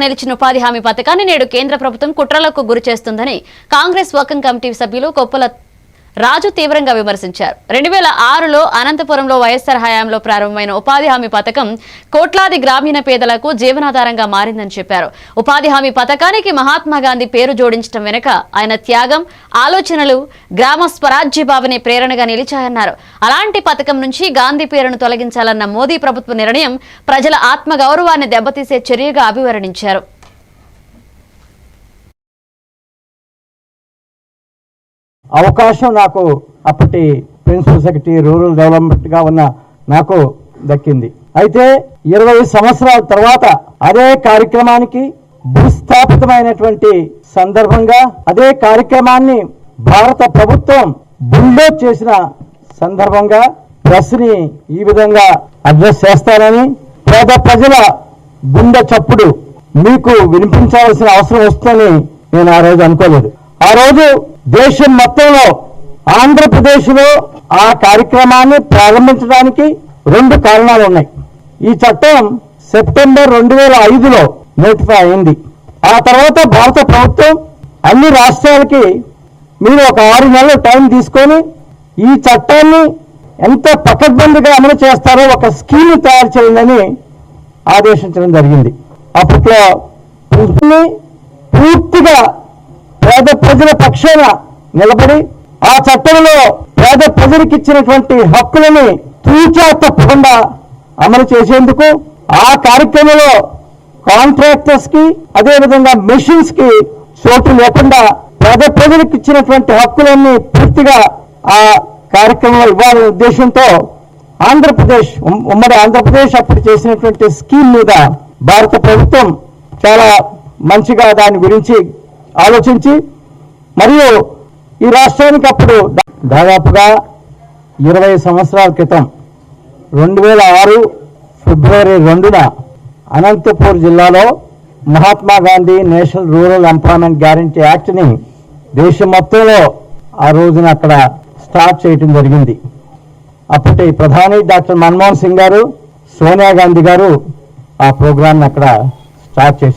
నిలిచిన ఉపాధి హామీ పథకాన్ని నేడు కేంద్ర ప్రభుత్వం కుట్రలకు గురి చేస్తుందని కాంగ్రెస్ వర్కింగ్ కమిటీ సభ్యులు కొప్పల రాజు తీవ్రంగా విమర్శించారు. 2006లో అనంతపురంలో వైఎస్ఆర్ హయాంలో ప్రారంభమైన ఉపాధి హామీ పథకం కోట్లాది గ్రామీణ పేదలకు జీవనాధారంగా మారిందని చెప్పారు. ఉపాధి హామీ పథకానికి మహాత్మా గాంధీ పేరు జోడించడం వెనుక ఆయన త్యాగం, ఆలోచనలు, గ్రామ స్వరాజ్య భావనే ప్రేరణగా నిలిచాయన్నారు. అలాంటి పథకం నుంచి గాంధీ పేరును తొలగించాలన్న మోదీ ప్రభుత్వ నిర్ణయం ప్రజల ఆత్మగౌరవాన్ని దెబ్బతీసే చర్యగా అభివర్ణించారు. అవకాశం నాకు అప్పటి ప్రిన్సిపల్ సెక్రటరీ రూరల్ డెవలప్మెంట్ గా ఉన్న నాకు దక్కింది. అయితే 20 సంవత్సరాల తర్వాత అదే కార్యక్రమానికి భూస్థాపితమైనటువంటి సందర్భంగా అదే కార్యక్రమాన్ని భారత ప్రభుత్వం బుల్డోజ్ చేసిన సందర్భంగా ప్రెస్ ని ఈ విధంగా అడ్రస్ చేస్తానని, పేద ప్రజల గుండె చప్పుడు మీకు వినిపించాల్సిన అవసరం వస్తుందని నేను ఆ రోజు అనుకోలేదు. ఆ రోజు దేశం మొత్తంలో ఆంధ్రప్రదేశ్లో ఆ కార్యక్రమాన్ని ప్రారంభించడానికి 2 కారణాలు ఉన్నాయి. ఈ చట్టం సెప్టెంబర్ 2005లో నోటిఫై అయింది. ఆ తర్వాత భారత ప్రభుత్వం అన్ని రాష్ట్రాలకి మీరు ఒక 6 నెలలు టైం తీసుకొని ఈ చట్టాన్ని ఎంత పకడ్బందీగా అమలు చేస్తారో ఒక స్కీమ్ తయారు చేయాలని ఆదేశించడం జరిగింది. అప్పట్లో పూర్తిగా పేద ప్రజల పక్షాన నిలబడి ఆ చట్టంలో పేద ప్రజలకు ఇచ్చినటువంటి హక్కులని తూచా తప్పకుండా అమలు చేసేందుకు ఆ కార్యక్రమంలో కాంట్రాక్టర్స్ కి అదేవిధంగా మెషిన్స్ కి చోటు లేకుండా పేద ప్రజలకు ఇచ్చినటువంటి హక్కులన్నీ పూర్తిగా ఆ కార్యక్రమంలో ఇవ్వాలనే ఉద్దేశంతో ఆంధ్రప్రదేశ్ ఉమ్మడి ఆంధ్రప్రదేశ్ అప్పుడు చేసినటువంటి స్కీమ్ మీద భారత ప్రభుత్వం చాలా మంచిగా దాని గురించి ఆలోచించి మరియు ఈ రాష్ట్రానికి అప్పుడు దాదాపుగా 20 సంవత్సరాల క్రితం 2006 ఫిబ్రవరి 2న అనంతపూర్ జిల్లాలో Mahatma Gandhi national rural employment guarantee యాక్ట్ని దేశం మొత్తంలో ఆ రోజున అక్కడ స్టార్ట్ చేయటం జరిగింది. అప్పటి ప్రధాని డాక్టర్ మన్మోహన్ సింగ్ గారు, సోనియా గాంధీ గారు ఆ ప్రోగ్రామ్ని అక్కడ స్టార్ట్ చేశారు.